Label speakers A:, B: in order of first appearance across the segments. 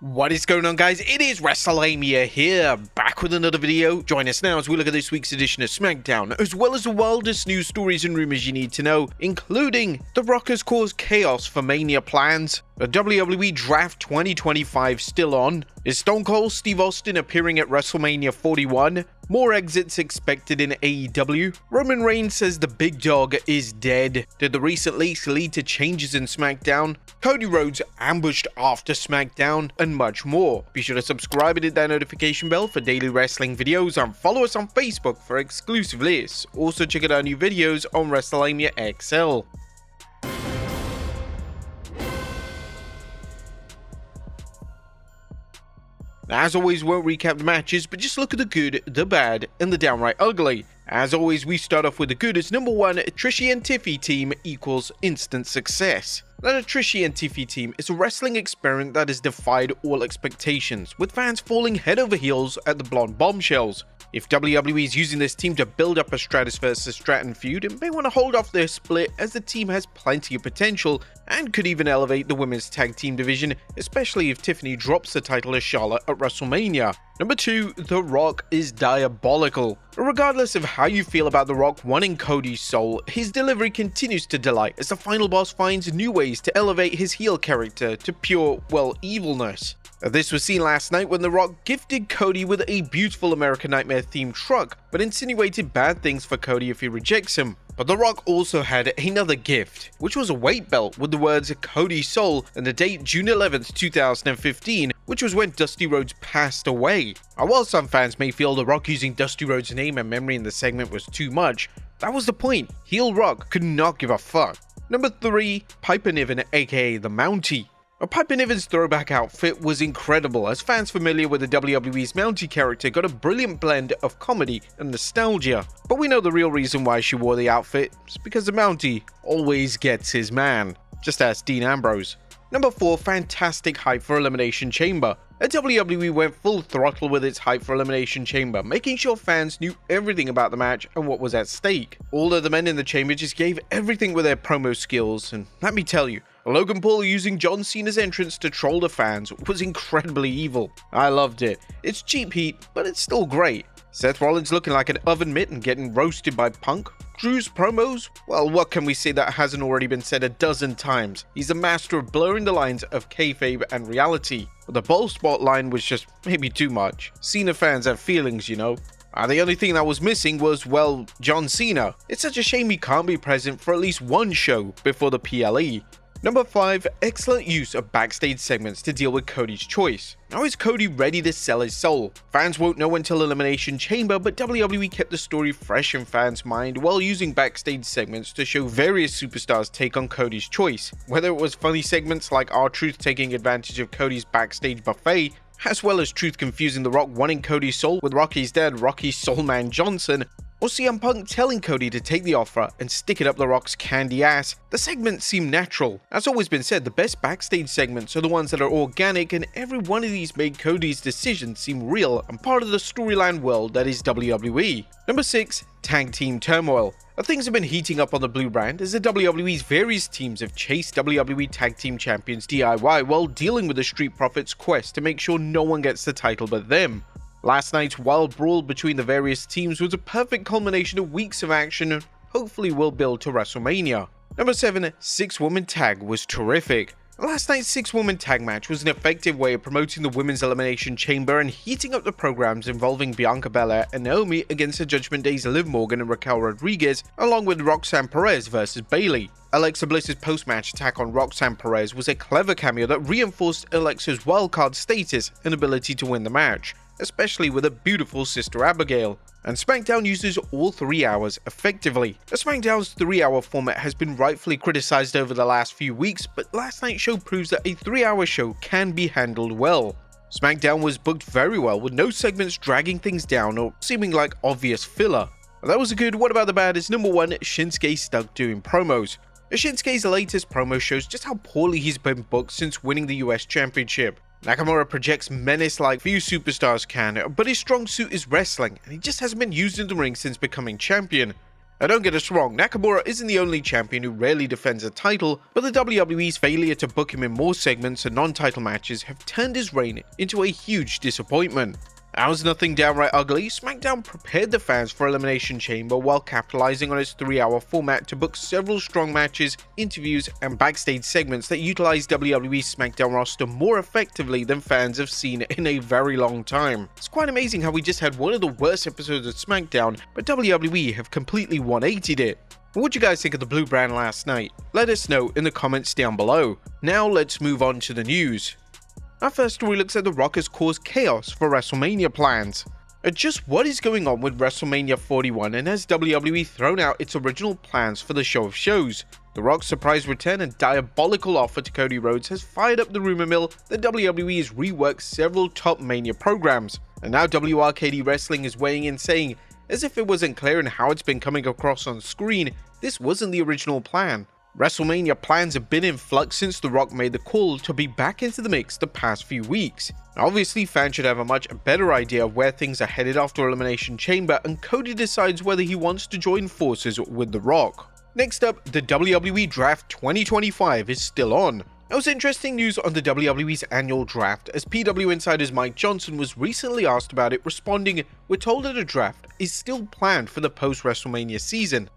A: What is going on, guys? It is Wrestlelamia here, back with another video. Join us now as we look at this week's edition of SmackDown, as well as the wildest news stories and rumors you need to know, including The Rock has caused chaos for Mania plans, the WWE Draft 2025 still on, is Stone Cold Steve Austin appearing at Wrestlemania 41, more exits expected in AEW, Roman Reigns says the big dog is dead, did the recent leaks lead to changes in SmackDown, Cody Rhodes ambushed after SmackDown, and much more. Be sure to subscribe and hit that notification bell for daily wrestling videos, and follow us on Facebook for exclusive lists. Also check out our new videos on Wrestlelamia XL. As always, we won't recap the matches, but just look at the good, the bad, and the downright ugly. As always, we start off with the good as number 1, Trishi and Tiffy team equals instant success. Now, the Trishi and Tiffy team is a wrestling experiment that has defied all expectations, with fans falling head over heels at the blonde bombshells. If WWE is using this team to build up a Stratus vs Stratton feud, it may want to hold off their split, as the team has plenty of potential and could even elevate the women's tag team division, especially if Tiffany drops the title to Charlotte at WrestleMania. Number 2, The Rock is diabolical. Regardless of how you feel about The Rock wanting Cody's soul, his delivery continues to delight as the final boss finds new ways to elevate his heel character to pure, well, evilness. This was seen last night when The Rock gifted Cody with a beautiful American Nightmare themed truck, but insinuated bad things for Cody if he rejects him. But The Rock also had another gift, which was a weight belt with the words Cody's Soul and the date June 11th, 2015, which was when Dusty Rhodes passed away. And while some fans may feel The Rock using Dusty Rhodes' name and memory in the segment was too much, that was the point. Heel Rock could not give a fuck. Number 3, Piper Niven, aka the Mountie. Piper Niven's throwback outfit was incredible, as fans familiar with the WWE's Mountie character got a brilliant blend of comedy and nostalgia. But we know the real reason why she wore the outfit is because the Mountie always gets his man. Just ask Dean Ambrose. Number 4, fantastic hype for Elimination Chamber. WWE went full throttle with its hype for Elimination Chamber, making sure fans knew everything about the match and what was at stake. All of the men in the chamber just gave everything with their promo skills, and let me tell you, Logan Paul using John Cena's entrance to troll the fans was incredibly evil. I loved it. It's cheap heat, but it's still great. Seth Rollins looking like an oven mitt and getting roasted by Punk. Drew's promos? Well, what can we say that hasn't already been said a dozen times? He's a master of blurring the lines of kayfabe and reality. But the ball spot line was just maybe too much. Cena fans have feelings, you know. The only thing that was missing was, well, John Cena. It's such a shame he can't be present for at least one show before the PLE. Number 5, excellent use of backstage segments to deal with Cody's choice. Now is Cody ready to sell his soul? Fans won't know until Elimination Chamber, but WWE kept the story fresh in fans' mind while using backstage segments to show various superstars' take on Cody's choice. Whether it was funny segments like R-Truth taking advantage of Cody's backstage buffet, as well as Truth confusing The Rock wanting Cody's soul with Rocky's dad, Rocky Soulman Johnson, or CM Punk telling Cody to take the offer and stick it up The Rock's candy ass, the segments seem natural. As always been said, the best backstage segments are the ones that are organic, and every one of these made Cody's decisions seem real and part of the storyline world that is WWE. Number 6, Tag Team Turmoil. Things have been heating up on the Blue Brand as the WWE's various teams have chased WWE Tag Team Champions DIY while dealing with the Street Profits' quest to make sure no one gets the title but them. Last night's wild brawl between the various teams was a perfect culmination of weeks of action and hopefully will build to WrestleMania. Number 7, 6-woman tag was terrific. Last night's 6-woman tag match was an effective way of promoting the Women's Elimination Chamber and heating up the programs involving Bianca Belair and Naomi against the Judgment Day's Liv Morgan and Raquel Rodriguez, along with Roxanne Perez versus Bayley. Alexa Bliss's post-match attack on Roxanne Perez was a clever cameo that reinforced Alexa's wildcard status and ability to win the match, especially with a beautiful sister Abigail. And SmackDown uses all 3 hours effectively. The SmackDown's 3-hour format has been rightfully criticized over the last few weeks, but last night's show proves that a 3-hour show can be handled well. SmackDown was booked very well, with no segments dragging things down or seeming like obvious filler. That was a good. What about the bad is number 1, Shinsuke stuck doing promos. Shinsuke's latest promo shows just how poorly he's been booked since winning the US Championship. Nakamura projects menace like few superstars can, but his strong suit is wrestling, and he just hasn't been used in the ring since becoming champion. Now don't get us wrong, Nakamura isn't the only champion who rarely defends a title, but the WWE's failure to book him in more segments and non-title matches have turned his reign into a huge disappointment. As nothing downright ugly, SmackDown prepared the fans for Elimination Chamber while capitalizing on its 3-hour format to book several strong matches, interviews, and backstage segments that utilize WWE's SmackDown roster more effectively than fans have seen in a very long time. It's quite amazing how we just had one of the worst episodes of SmackDown, but WWE have completely 180'd it. What'd you guys think of the blue brand last night? Let us know in the comments down below. Now let's move on to the news. Our first story looks at The Rock has caused chaos for Wrestlemania plans. Just what is going on with Wrestlemania 41, and has WWE thrown out its original plans for the show of shows? The Rock's surprise return and diabolical offer to Cody Rhodes has fired up the rumor mill that WWE has reworked several top Mania programs, and now WRKD Wrestling is weighing in saying, as if it wasn't clear in how it's been coming across on screen, this wasn't the original plan. Wrestlemania plans have been in flux since The Rock made the call to be back into the mix the past few weeks. Obviously, fans should have a much better idea of where things are headed after Elimination Chamber, and Cody decides whether he wants to join forces with The Rock. Next up, the WWE Draft 2025 is still on. There was interesting news on the WWE's annual draft, as PW Insider's Mike Johnson was recently asked about it, responding, "We're told that a draft is still planned for the post-WrestleMania season."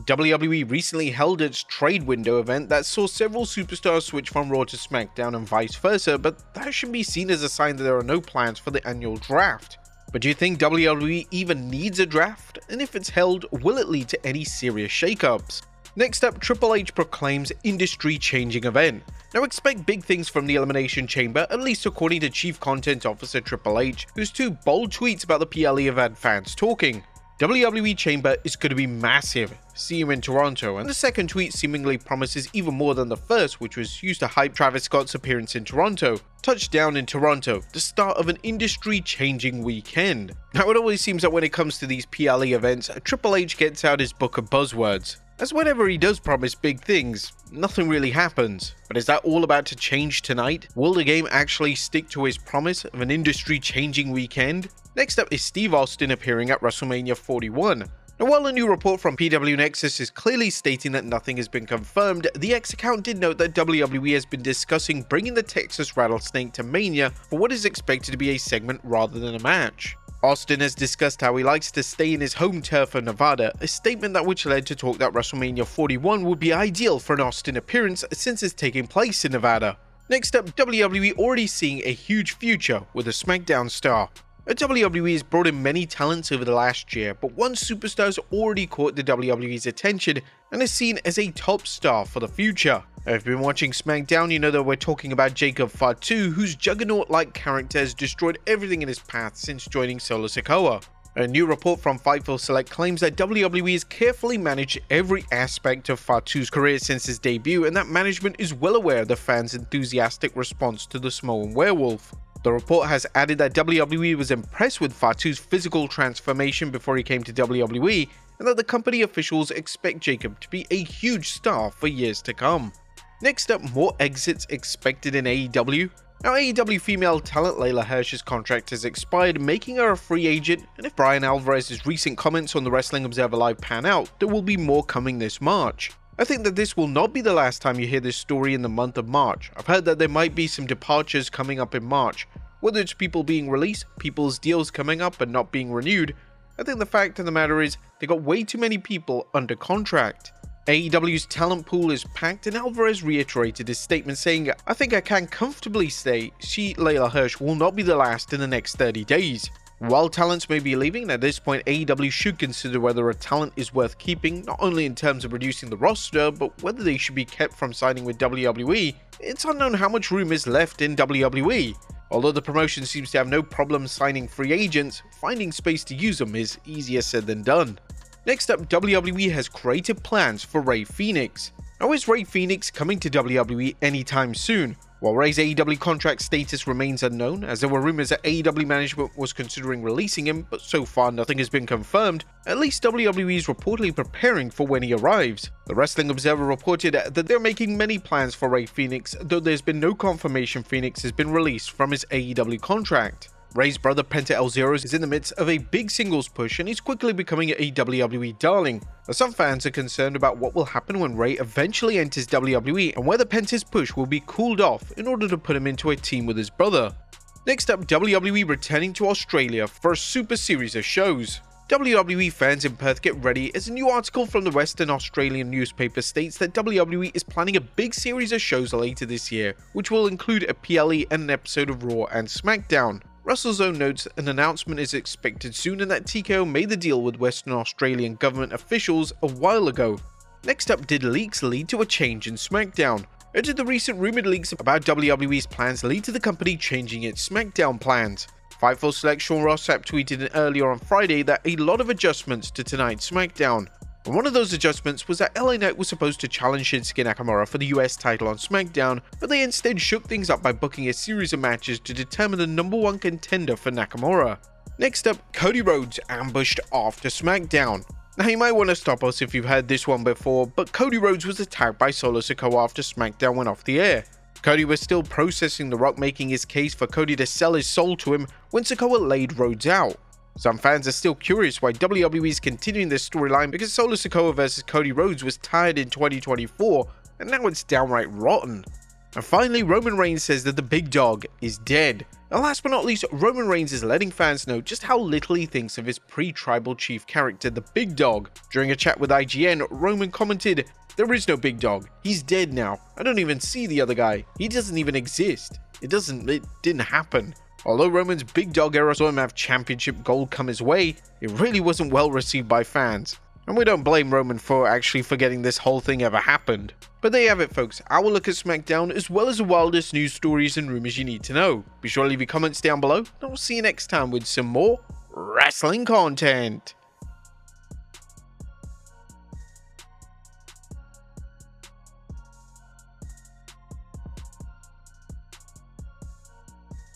A: WWE recently held its trade window event that saw several superstars switch from Raw to SmackDown and vice versa, but that should be seen as a sign that there are no plans for the annual draft. But do you think WWE even needs a draft? And if it's held, will it lead to any serious shakeups? Next up, Triple H proclaims industry-changing event. Now expect big things from the Elimination Chamber, at least according to Chief Content Officer Triple H, whose two bold tweets about the PLE have had fans talking. WWE Chamber is going to be massive, see you in Toronto, and the second tweet seemingly promises even more than the first, which was used to hype Travis Scott's appearance in Toronto. Touchdown in Toronto, the start of an industry-changing weekend. Now it always seems that when it comes to these PLE events, Triple H gets out his book of buzzwords, as whenever he does promise big things, nothing really happens. But is that all about to change tonight? Will the game actually stick to his promise of an industry-changing weekend? Next up is Steve Austin appearing at WrestleMania 41. Now while a new report from PW Nexus is clearly stating that nothing has been confirmed, the X account did note that WWE has been discussing bringing the Texas Rattlesnake to Mania for what is expected to be a segment rather than a match. Austin has discussed how he likes to stay in his home turf of Nevada, a statement that which led to talk that WrestleMania 41 would be ideal for an Austin appearance since it's taking place in Nevada. Next up, WWE already seeing a huge future with a SmackDown star. WWE has brought in many talents over the last year, but one superstar has already caught the WWE's attention and is seen as a top star for the future. If you've been watching SmackDown, you know that we're talking about Jacob Fatu, whose juggernaut-like character has destroyed everything in his path since joining Solo Sikoa. A new report from Fightful Select claims that WWE has carefully managed every aspect of Fatu's career since his debut, and that management is well aware of the fans' enthusiastic response to the Samoan Werewolf. The report has added that WWE was impressed with Fatu's physical transformation before he came to WWE, and that the company officials expect Jacob to be a huge star for years to come. Next up, more exits expected in AEW. Now, AEW female talent Layla Hirsch's contract has expired, making her a free agent, and if Brian Alvarez's recent comments on the Wrestling Observer Live pan out, there will be more coming this March. I think that this will not be the last time you hear this story in the month of March. I've heard that there might be some departures coming up in March. Whether it's people being released, people's deals coming up and not being renewed, I think the fact of the matter is they got way too many people under contract. AEW's talent pool is packed, and Alvarez reiterated his statement saying, "I think I can comfortably say Layla Hirsch will not be the last in the next 30 days. While talents may be leaving, at this point AEW should consider whether a talent is worth keeping, not only in terms of reducing the roster, but whether they should be kept from signing with WWE. It's unknown how much room is left in WWE. Although the promotion seems to have no problem signing free agents, finding space to use them is easier said than done." Next up, WWE has creative plans for Rey Fenix. Now, is Rey Fenix coming to WWE anytime soon? While Rey's AEW contract status remains unknown, as there were rumors that AEW management was considering releasing him, but so far nothing has been confirmed, at least WWE is reportedly preparing for when he arrives. The Wrestling Observer reported that they're making many plans for Rey Fenix, though there's been no confirmation Fenix has been released from his AEW contract. Rey's brother Penta El Zero is in the midst of a big singles push and he's quickly becoming a WWE darling. Some fans are concerned about what will happen when Rey eventually enters WWE and whether Penta's push will be cooled off in order to put him into a team with his brother. Next up, WWE returning to Australia for a super series of shows. WWE fans in Perth, get ready, as a new article from the Western Australian newspaper states that WWE is planning a big series of shows later this year, which will include a PLE and an episode of Raw and SmackDown. WrestleZone notes an announcement is expected soon and that TKO made the deal with Western Australian government officials a while ago. Next up, did leaks lead to a change in SmackDown? Or did the recent rumored leaks about WWE's plans lead to the company changing its SmackDown plans? Fightful Select Sean Ross Sapp tweeted earlier on Friday that a lot of adjustments to tonight's SmackDown. And one of those adjustments was that LA Knight was supposed to challenge Shinsuke Nakamura for the US title on SmackDown, but they instead shook things up by booking a series of matches to determine the number one contender for Nakamura. Next up, Cody Rhodes ambushed after SmackDown. Now you might want to stop us if you've heard this one before, but Cody Rhodes was attacked by Solo Sikoa after SmackDown went off the air. Cody was still processing The Rock making his case for Cody to sell his soul to him when Sikoa laid Rhodes out. Some fans are still curious why WWE is continuing this storyline because Solo Sikoa vs Cody Rhodes was tied in 2024 and now it's downright rotten. And finally, Roman Reigns says that the big dog is dead. And last but not least, Roman Reigns is letting fans know just how little he thinks of his pre-tribal chief character, the Big Dog. During a chat with IGN, Roman commented, "There is no Big Dog. He's dead now. I don't even see the other guy. He doesn't even exist. It didn't happen." Although Roman's Big Dog era saw him have championship gold come his way, it really wasn't well received by fans. And we don't blame Roman for actually forgetting this whole thing ever happened. But there you have it, folks, our look at SmackDown as well as the wildest news stories and rumors you need to know. Be sure to leave your comments down below, and we'll see you next time with some more wrestling content.